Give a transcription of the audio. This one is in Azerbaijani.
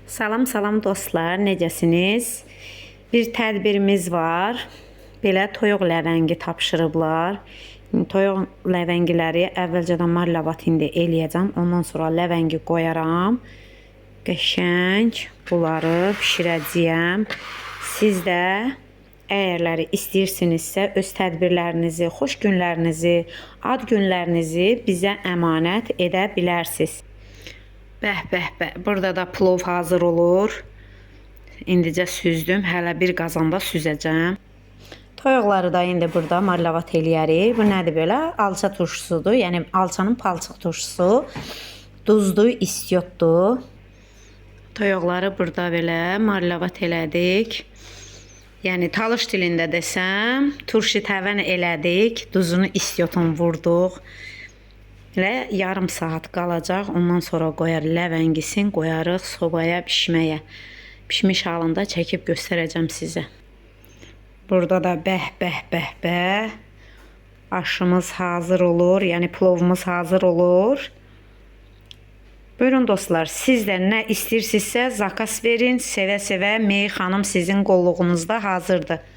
Salam salam dostlar, necəsiniz? Bir tədbirimiz var. Belə toyuq ləvəngi tapşırıblar. Toyuq ləvəngiləri əvvəlcədən marlavatində eləyəcəm. Ondan sonra ləvəngi qoyaram. Qəşəng bunları bişirəcəyəm. Siz də əgərləri istəyirsinizsə öz tədbirlərinizi, xoş günlərinizi, ad günlərinizi bizə əmanət edə bilərsiniz. Bəh, bəh, bəh. Burada da plov hazır olur. İndicə süzdüm. Hələ bir qazanda süzəcəm. Toyuqları da indi burada marlavat eləyərik. Bu nədir belə? Alça turşusudur. Yəni alçanın palçıq turşusu. Duzlu istiotdur. Toyuqları burada belə marlavat elədik. Yəni talış dilində desəm, turşu təvən elədik. Duzunu istiotunu vurduq. Elə yarım saat qalacaq. Ondan sonra qoyar ləvəngisin, qoyarıq sobaya bişməyə. Pişmiş halında çəkib göstərəcəm sizə. Burada da bəh, bəh, bəh, bəh. Aşımız hazır olur. Yəni plovumuz hazır olur. Buyurun dostlar, siz də nə istəyirsinizsə zakaz verin. Sevə-sevə Mey xanım sizin qolluğunuzda hazırdır.